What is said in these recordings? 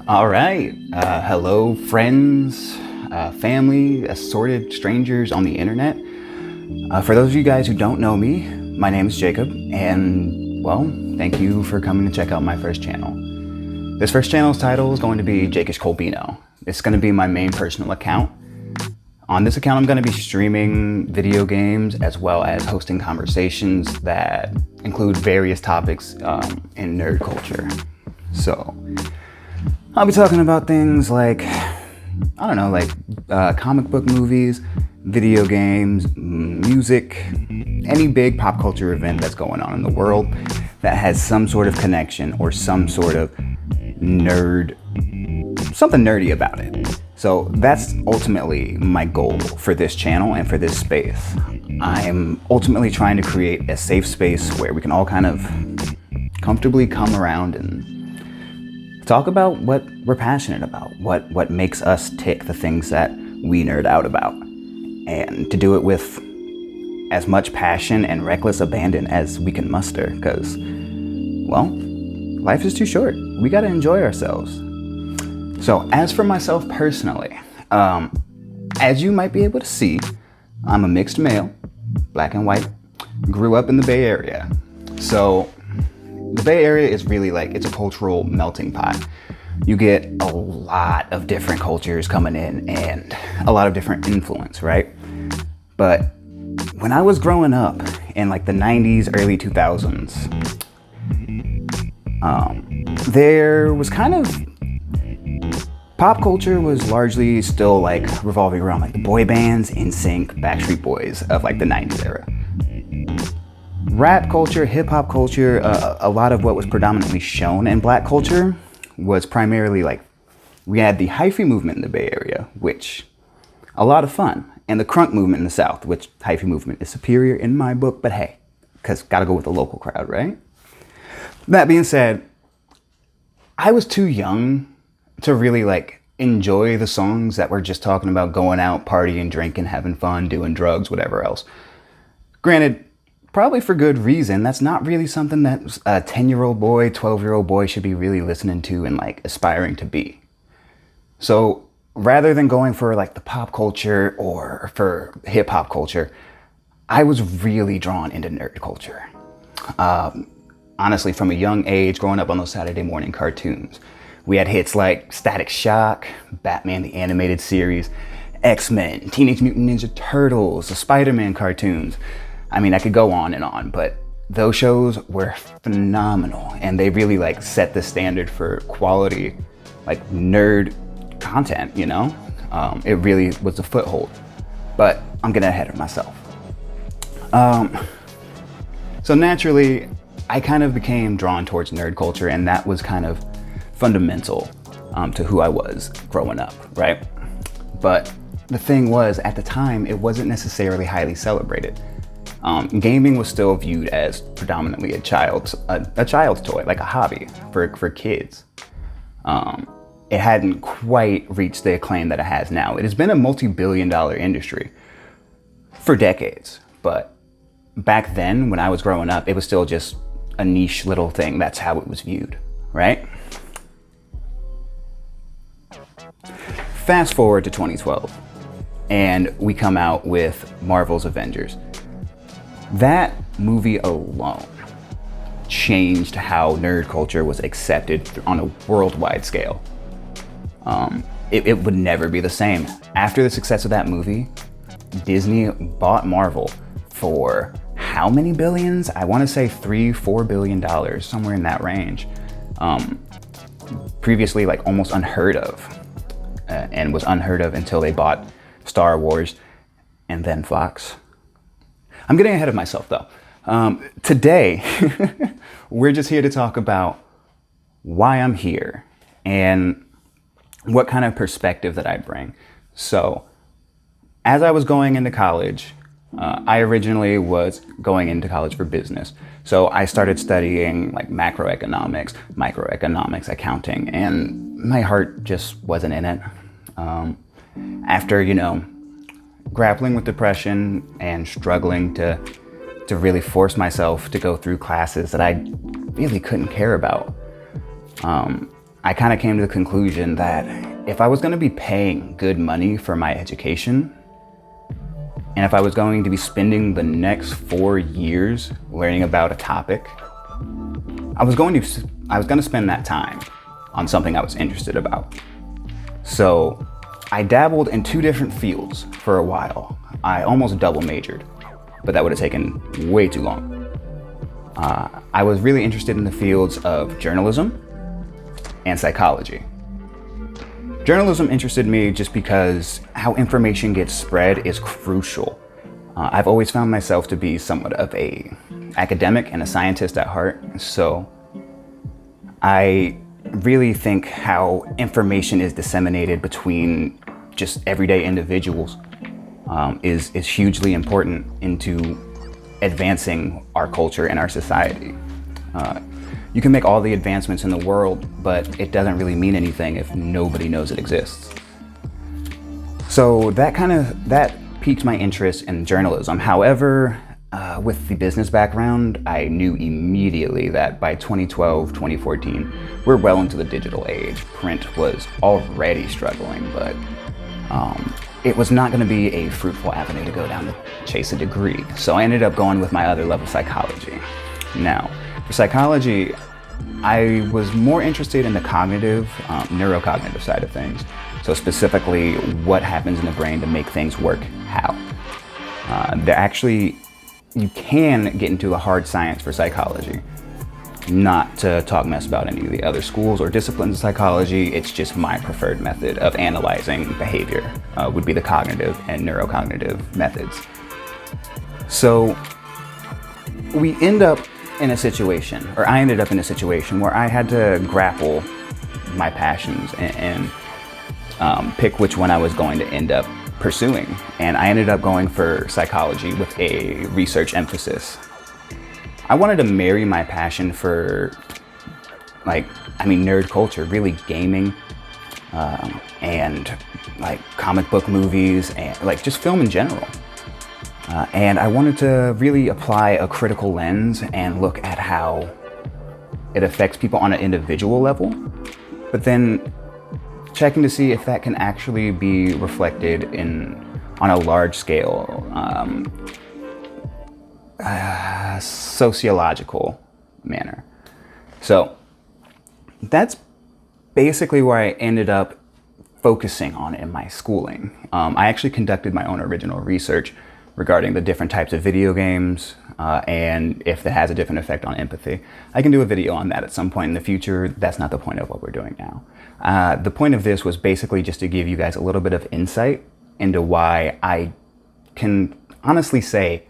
All right. Hello, friends, family, assorted strangers on the internet. For those of you guys who don't know me, my name is Jacob, and well, thank you for coming to check out my first channel. This first channel's title is going to be Jakish Colbino. It's going to be my main personal account. On this account, I'm going to be streaming video games as well as hosting conversations that include various topics in nerd culture. So, I'll be talking about things like, comic book movies, video games, music, any big pop culture event that's going on in the world that has some sort of connection or some sort of something nerdy about it. So that's ultimately my goal for this channel and for this space. I'm ultimately trying to create a safe space where we can all kind of comfortably come around and talk about what we're passionate about, what makes us tick, the things that we nerd out about, and to do it with as much passion and reckless abandon as we can muster, because, well, life is too short. We gotta enjoy ourselves. So as for myself personally, as you might be able to see, I'm a mixed male, black and white, grew up in the Bay Area. So the Bay Area is really it's a cultural melting pot. You get a lot of different cultures coming in and a lot of different influence, right? But when I was growing up in the 90s, early 2000s, there was kind of, pop culture was largely still revolving around the boy bands, NSYNC, Backstreet Boys of the 90s era. Rap culture, hip hop culture, a lot of what was predominantly shown in black culture was primarily we had the hyphy movement in the Bay Area, which a lot of fun, and the crunk movement in the South, which hyphy movement is superior in my book, but hey, because gotta go with the local crowd, right? That being said, I was too young to really enjoy the songs that were just talking about going out, partying, drinking, having fun, doing drugs, whatever else. Granted, probably for good reason. That's not really something that a 10-year-old boy, 12-year-old boy should be really listening to and aspiring to be. So rather than going for the pop culture or for hip hop culture, I was really drawn into nerd culture. Honestly, from a young age, growing up on those Saturday morning cartoons, we had hits like Static Shock, Batman the Animated Series, X-Men, Teenage Mutant Ninja Turtles, the Spider-Man cartoons. I mean, I could go on and on, but those shows were phenomenal, and they really set the standard for quality, nerd content, you know? It really was a foothold, but I'm getting ahead of myself. So naturally, I kind of became drawn towards nerd culture, and that was kind of fundamental to who I was growing up, right? But the thing was, at the time, it wasn't necessarily highly celebrated. Gaming was still viewed as predominantly a child's toy, like a hobby for kids. It hadn't quite reached the acclaim that it has now. It has been a multi-billion-dollar industry for decades, but back then, when I was growing up, it was still just a niche little thing. That's how it was viewed, right? Fast forward to 2012, and we come out with Marvel's Avengers. That movie alone changed how nerd culture was accepted on a worldwide scale. It would never be the same. After the success of that movie, Disney bought Marvel for how many billions? I want to say $3-4 billion, somewhere in that range. Previously, almost unheard of, and was unheard of until they bought Star Wars and then Fox. I'm getting ahead of myself though. Today, we're just here to talk about why I'm here and what kind of perspective that I bring. So, as I was going into college, I originally was going into college for business. So I started studying macroeconomics, microeconomics, accounting, and my heart just wasn't in it. After, grappling with depression and struggling to really force myself to go through classes that I really couldn't care about, I kind of came to the conclusion that if I was going to be paying good money for my education, and if I was going to be spending the next 4 years learning about a topic, I was going to spend that time on something I was interested about. So I dabbled in 2 different fields for a while. I almost double majored, but that would have taken way too long. I was really interested in the fields of journalism and psychology. Journalism interested me just because how information gets spread is crucial. I've always found myself to be somewhat of a academic and a scientist at heart, so I really think how information is disseminated between just everyday individuals is hugely important into advancing our culture and our society. You can make all the advancements in the world, but it doesn't really mean anything if nobody knows it exists. So that piqued my interest in journalism. However, with the business background, I knew immediately that by 2012, 2014, we're well into the digital age. Print was already struggling, but it was not going to be a fruitful avenue to go down to chase a degree. So I ended up going with my other level, psychology. Now, for psychology, I was more interested in the cognitive, neurocognitive side of things. So specifically, what happens in the brain to make things work, how. You can get into a hard science for psychology. Not to talk mess about any of the other schools or disciplines of psychology, it's just my preferred method of analyzing behavior, would be the cognitive and neurocognitive methods. So I ended up in a situation where I had to grapple my passions and pick which one I was going to end up pursuing. And I ended up going for psychology with a research emphasis. I wanted to marry my passion for nerd culture, really gaming, and like comic book movies and like just film in general. And I wanted to really apply a critical lens and look at how it affects people on an individual level, but then checking to see if that can actually be reflected on a large scale sociological manner. So that's basically where I ended up focusing on in my schooling. I actually conducted my own original research regarding the different types of video games and if it has a different effect on empathy. I can do a video on that at some point in the future. That's not the point of what we're doing now. The point of this was basically just to give you guys a little bit of insight into why I can honestly say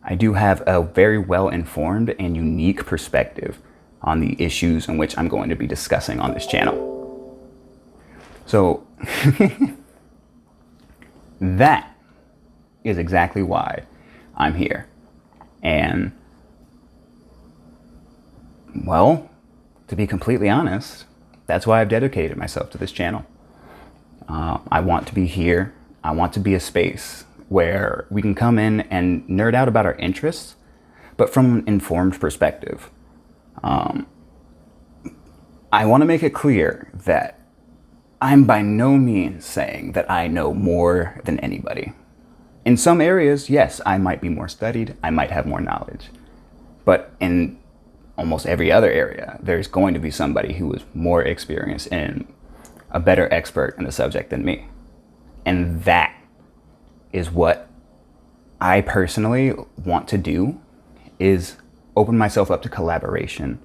I do have a very well-informed and unique perspective on the issues in which I'm going to be discussing on this channel. So that is exactly why I'm here. And, well, to be completely honest, that's why I've dedicated myself to this channel. I want to be here. I want to be a space where we can come in and nerd out about our interests, but from an informed perspective. I want to make it clear that I'm by no means saying that I know more than anybody. In some areas, yes, I might be more studied, I might have more knowledge. But in almost every other area, there's going to be somebody who is more experienced and a better expert in the subject than me. And that is what I personally want to do, is open myself up to collaboration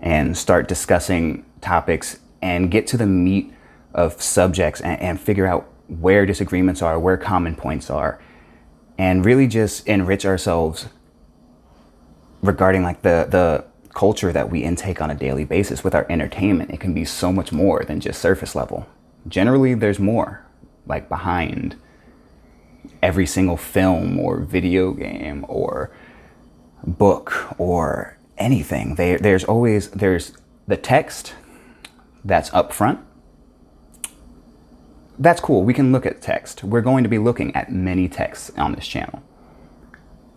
and start discussing topics and get to the meat of subjects and figure out where disagreements are, where common points are, and really just enrich ourselves regarding like the culture that we intake on a daily basis with our entertainment. It can be so much more than just surface level. Generally, there's more like behind every single film or video game or book or anything. There's the text that's up front. That's cool. We can look at text. We're going to be looking at many texts on this channel.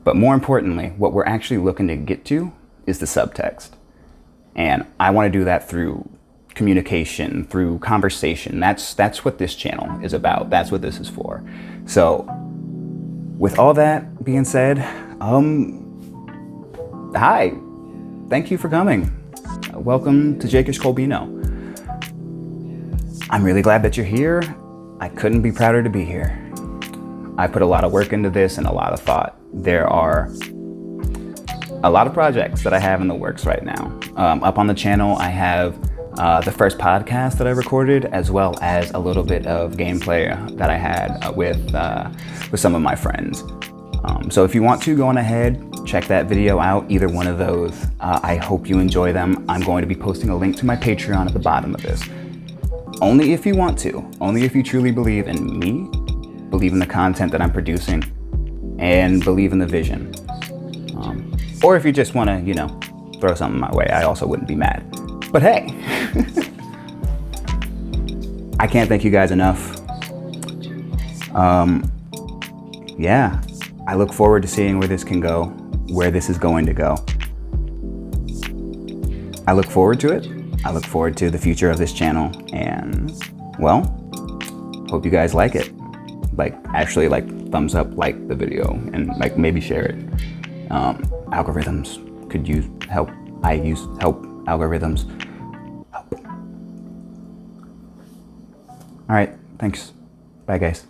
But more importantly, what we're actually looking to get to is the subtext. And I want to do that through communication, through conversation. That's what this channel is about. That's what this is for. So with all that being said, hi, thank you for coming. Welcome to Jakish Colbino. I'm really glad that you're here. I couldn't be prouder to be here. I put a lot of work into this and a lot of thought. There are a lot of projects that I have in the works right now. Up on the channel, I have the first podcast that I recorded, as well as a little bit of gameplay that I had with some of my friends. So if you want to, go on ahead, check that video out, either one of those. I hope you enjoy them. I'm going to be posting a link to my Patreon at the bottom of this. Only if you want to, only if you truly believe in me, believe in the content that I'm producing, and believe in the vision. Or if you just want to, throw something my way, I also wouldn't be mad. But hey, I can't thank you guys enough. Yeah, I look forward to seeing where this can go, where this is going to go. I look forward to it. I look forward to the future of this channel, and well, hope you guys like it. Actually thumbs up, like the video, and maybe share it. Algorithms could use help. I use help algorithms. Help. All right, thanks. Bye guys.